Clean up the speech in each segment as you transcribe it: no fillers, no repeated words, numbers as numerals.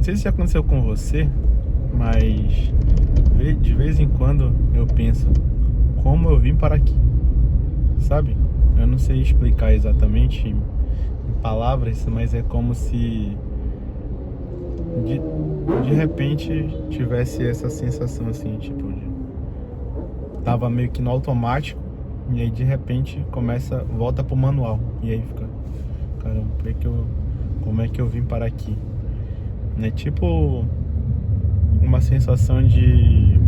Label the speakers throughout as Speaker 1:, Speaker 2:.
Speaker 1: sei se já aconteceu com você, mas de vez em quando eu penso como eu vim para aqui, sabe? Eu não sei explicar exatamente em palavras, mas é como se de repente tivesse essa sensação assim, tipo, tava meio que no automático e aí de repente volta pro manual e aí fica, caramba, como é que eu vim parar aqui? É tipo uma sensação de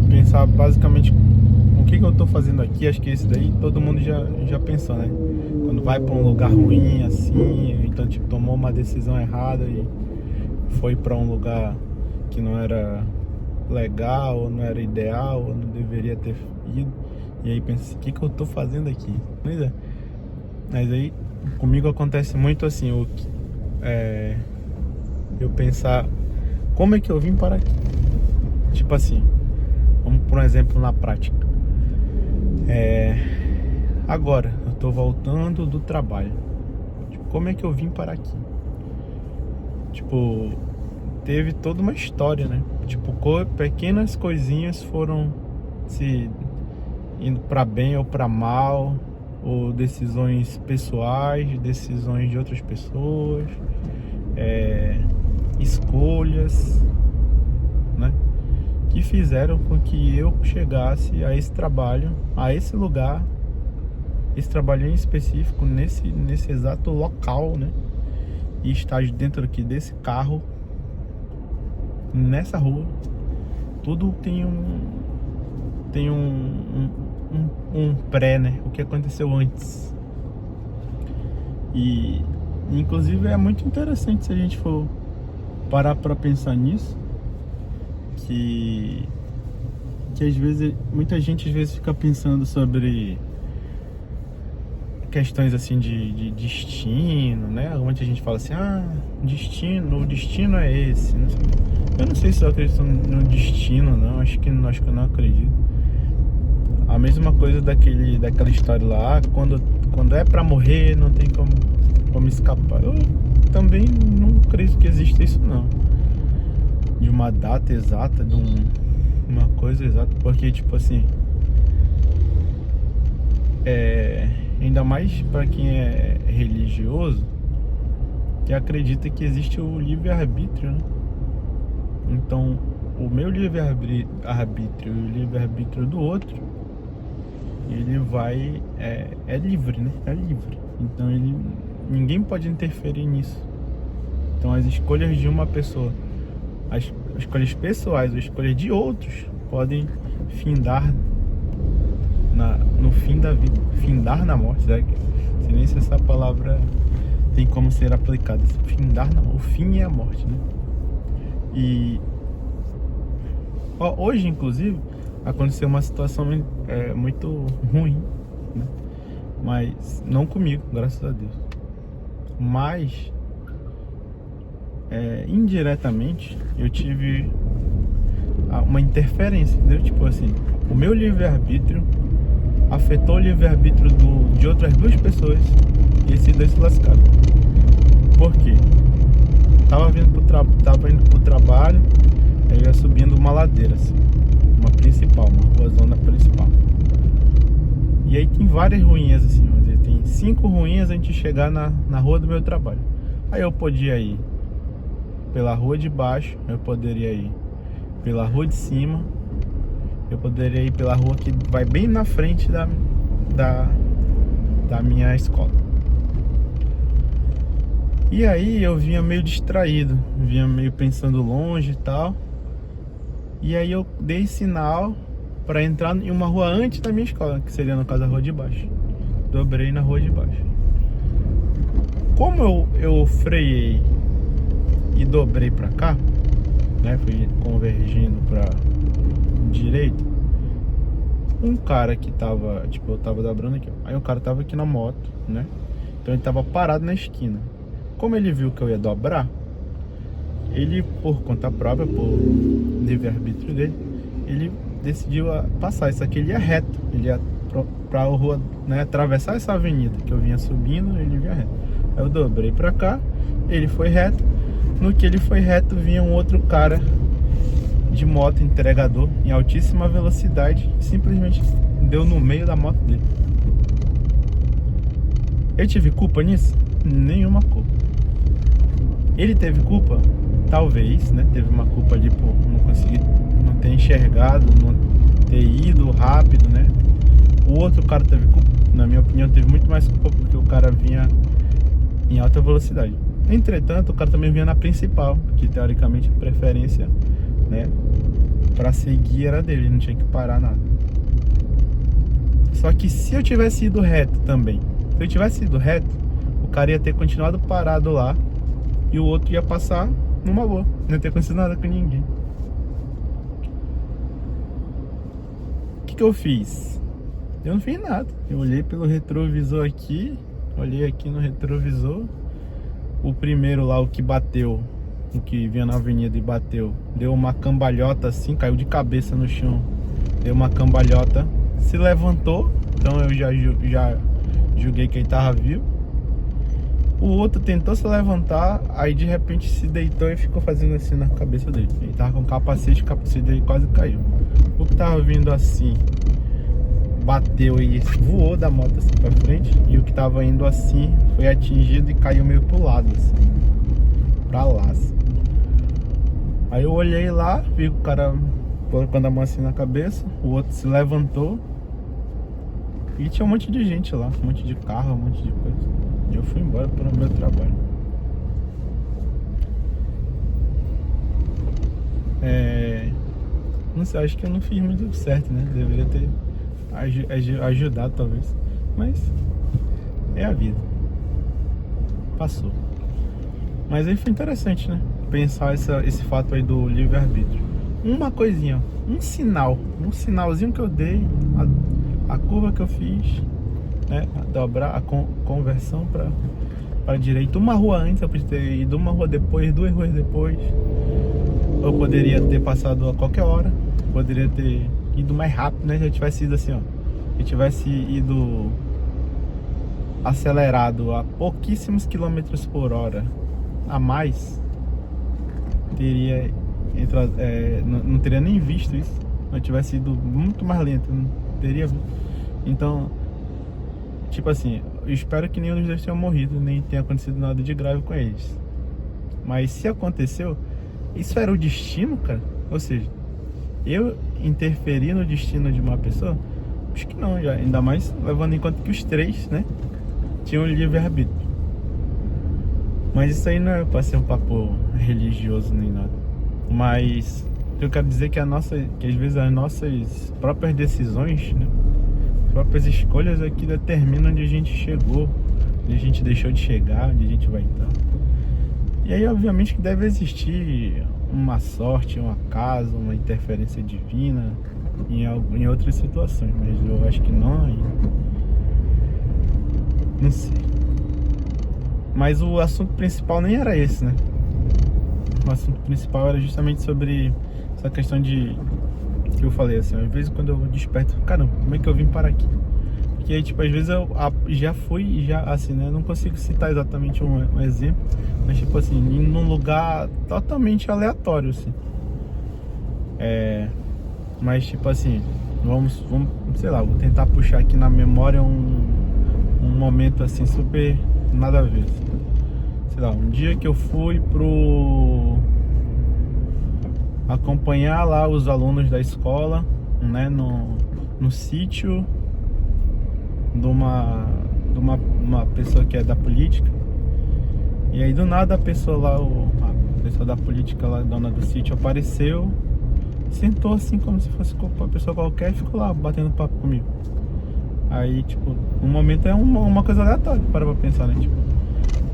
Speaker 1: pensar basicamente o que eu tô fazendo aqui. Acho que esse daí todo mundo já pensou, né? Quando vai pra um lugar ruim assim, então tipo, tomou uma decisão errada e foi pra um lugar que não era legal, ou não era ideal, ou não deveria ter ido. E aí pensa, o que eu tô fazendo aqui? Pois é. Mas aí comigo acontece muito assim, eu pensar como é que eu vim para aqui. Tipo assim, vamos por um exemplo na prática. Agora eu tô voltando do trabalho. Tipo, como é que eu vim para aqui? Tipo, teve toda uma história, né? Tipo, pequenas coisinhas foram se indo para bem ou para mal, ou decisões pessoais, decisões de outras pessoas, escolhas, né? Que fizeram com que eu chegasse a esse trabalho, a esse lugar, esse trabalho em específico, nesse exato local, né? E estar dentro aqui desse carro, nessa rua. Tudo tem um pré, né? O que aconteceu antes. E inclusive é muito interessante se a gente for parar pra pensar nisso, que às vezes muita gente às vezes fica pensando sobre questões assim de destino, né? Muita gente fala assim, o destino é esse. Não sei. Eu não sei se eu acredito no destino, não. Acho que eu não acredito. A mesma coisa daquela história lá, quando é pra morrer, não tem como escapar. Eu também não acredito que exista isso, não. De uma data exata, uma coisa exata, porque tipo assim, ainda mais para quem é religioso, que acredita que existe o livre-arbítrio, né? Então, o meu livre-arbítrio e o livre-arbítrio do outro, ele é livre, né? É livre. Então, ninguém pode interferir nisso. Então, as escolhas de uma pessoa, as escolhas pessoais, as escolhas de outros, podem findar no fim da vida, findar na morte, sabe? Não sei nem se essa palavra tem como ser aplicada. Findar na morte, o fim é a morte, né? E hoje, inclusive, aconteceu uma situação muito ruim, né? Mas não comigo, graças a Deus. Mas indiretamente eu tive uma interferência, entendeu? Tipo assim, o meu livre-arbítrio afetou o livre-arbítrio de outras duas pessoas e esses dois se lascaram. Por quê? Tava indo pro trabalho, aí eu ia subindo uma ladeira, assim, uma ruazona principal. E aí tem várias ruínas, assim, vamos dizer, tem 5 ruínas antes de chegar na rua do meu trabalho. Aí eu podia ir pela rua de baixo, eu poderia ir pela rua de cima, eu poderia ir pela rua que vai bem na frente da minha escola. E aí eu vinha meio distraído, vinha meio pensando longe e tal. E aí eu dei sinal para entrar em uma rua antes da minha escola, que seria no caso a rua de baixo. Dobrei na rua de baixo. Como eu freiei e dobrei para cá, né, fui convergindo para direita, um cara que tava, tipo, eu tava dobrando aqui, ó. Aí um cara tava aqui na moto, né? Então ele tava parado na esquina. Como ele viu que eu ia dobrar, ele, por conta própria, por livre-arbítrio dele, ele decidiu passar. Isso aqui ele ia reto, ele ia pra rua, né, atravessar essa avenida que eu vinha subindo, ele vinha reto. Aí eu dobrei pra cá, ele foi reto. No que ele foi reto, vinha um outro cara de moto entregador em altíssima velocidade, simplesmente deu no meio da moto dele. Eu tive culpa nisso? Nenhuma culpa. Ele teve culpa? Talvez, né? Teve uma culpa ali por não conseguir, não ter enxergado, não ter ido rápido, né? O outro cara teve culpa? Na minha opinião, teve muito mais culpa porque o cara vinha em alta velocidade. Entretanto, o cara também vinha na principal, que teoricamente a preferência, né, pra seguir era dele, não tinha que parar nada. Só que se eu tivesse ido reto também, se eu tivesse ido reto, o cara ia ter continuado parado lá e o outro ia passar numa boa, não ia ter acontecido nada com ninguém. O que eu fiz? Eu não fiz nada. Eu olhei pelo retrovisor aqui, olhei aqui no retrovisor. O primeiro lá, o que bateu, o que vinha na avenida e bateu, deu uma cambalhota assim, caiu de cabeça no chão. Deu uma cambalhota, se levantou, então eu já julguei que ele tava vivo. O outro tentou se levantar, aí de repente se deitou e ficou fazendo assim na cabeça dele. Ele tava com capacete, o capacete dele quase caiu. O que tava vindo assim, bateu e voou da moto assim pra frente. E o que tava indo assim, foi atingido e caiu meio pro lado assim, pra lá assim. Aí eu olhei lá, vi o cara colocando a mão assim na cabeça. O outro se levantou e tinha um monte de gente lá, um monte de carro, um monte de coisa. E eu fui embora para o meu trabalho. Não sei, acho que eu não fiz muito certo, né? Deveria ter ajudado talvez. Mas é a vida. Passou. Mas aí foi interessante, né? Pensar esse fato aí do livre-arbítrio. Uma coisinha, um sinalzinho que eu dei, a curva que eu fiz, né? A dobrar a conversão para a direita. Uma rua antes, eu podia ter ido uma rua depois, 2 ruas depois. Eu poderia ter passado a qualquer hora. Poderia ter ido mais rápido, né? Se eu tivesse ido assim, ó. Se eu tivesse ido acelerado a pouquíssimos quilômetros por hora a mais, teria entrado, não teria nem visto isso. Se eu tivesse ido muito mais lento, não teria. Então, tipo assim, eu espero que nenhum dos dois tenha morrido, nem tenha acontecido nada de grave com eles. Mas se aconteceu, isso era o destino, cara? Ou seja, eu interferir no destino de uma pessoa? Acho que não, já. Ainda mais levando em conta que os 3, né, tinham livre-arbítrio. Mas isso aí não é pra ser um papo religioso nem nada. Mas eu quero dizer que às vezes as nossas próprias decisões, né, as próprias escolhas é que determinam onde a gente chegou, onde a gente deixou de chegar, onde a gente vai estar. E aí, obviamente, que deve existir uma sorte, um acaso, uma interferência divina em outras situações, mas eu acho que não. Não sei. Mas o assunto principal nem era esse, né? O assunto principal era justamente sobre essa questão de que eu falei assim, às vezes quando eu desperto, caramba, como é que eu vim parar aqui? Porque aí, tipo, às vezes eu já fui, já assim, né? Não consigo citar exatamente um exemplo, mas tipo assim, em um lugar totalmente aleatório, assim. Mas tipo assim, vamos, sei lá, vou tentar puxar aqui na memória um momento assim super nada a ver, assim. Sei lá, um dia que eu fui acompanhar lá os alunos da escola, né, no sítio de uma pessoa que é da política. E aí do nada a pessoa lá, a pessoa da política lá, dona do sítio, apareceu, sentou assim como se fosse uma pessoa qualquer e ficou lá batendo papo comigo. Aí, tipo, no momento é uma coisa aleatória, para pra pensar, né? Tipo,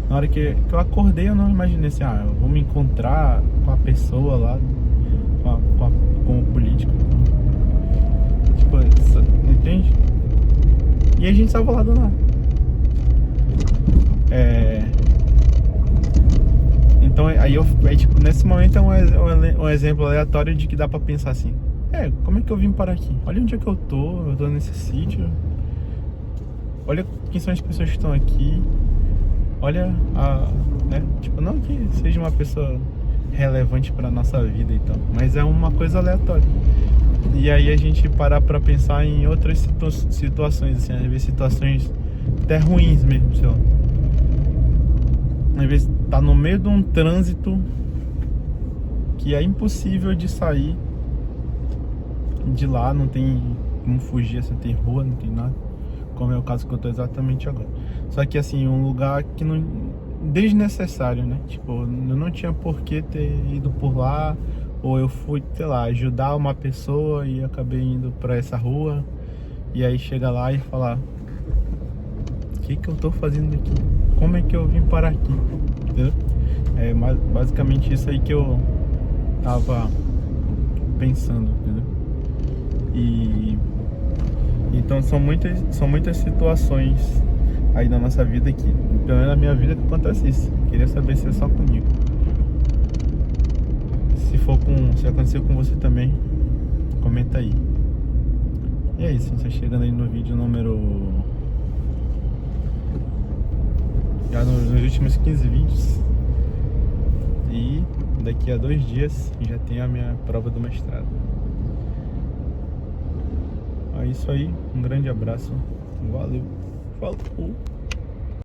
Speaker 1: na hora que eu acordei, eu não imaginei assim, eu vou me encontrar com a pessoa lá, com o político. Tipo, entende? E a gente tava lá do nada. Então, aí tipo, nesse momento é um exemplo aleatório de que dá pra pensar assim, como é que eu vim parar aqui? Olha onde é que eu tô nesse sítio. olha quem são as pessoas que estão aqui, olha né? Tipo, não que seja uma pessoa relevante para nossa vida e tal, mas é uma coisa aleatória. E aí a gente parar para pensar em outras situações, assim, às vezes situações até ruins mesmo, sei lá. Às vezes tá no meio de um trânsito que é impossível de sair de lá, não tem como fugir, assim, não tem rua, não tem nada, como é o caso que eu tô exatamente agora. Só que assim, um lugar que não, desnecessário, né? Tipo, eu não tinha por que ter ido por lá, ou eu fui, sei lá, ajudar uma pessoa e acabei indo pra essa rua, e aí chega lá e falar: o que que eu tô fazendo aqui? Como é que eu vim parar aqui? Entendeu? É basicamente isso aí que eu tava pensando, entendeu? E então são muitas situações aí na nossa vida aqui, pelo menos na minha vida, que acontece isso. Queria saber se é só comigo. Se aconteceu com você também, comenta aí. E é isso, você chegando aí no vídeo número, já nos últimos 15 vídeos. E daqui a 2 dias já tenho a minha prova do mestrado. É isso aí, um grande abraço, valeu, falou.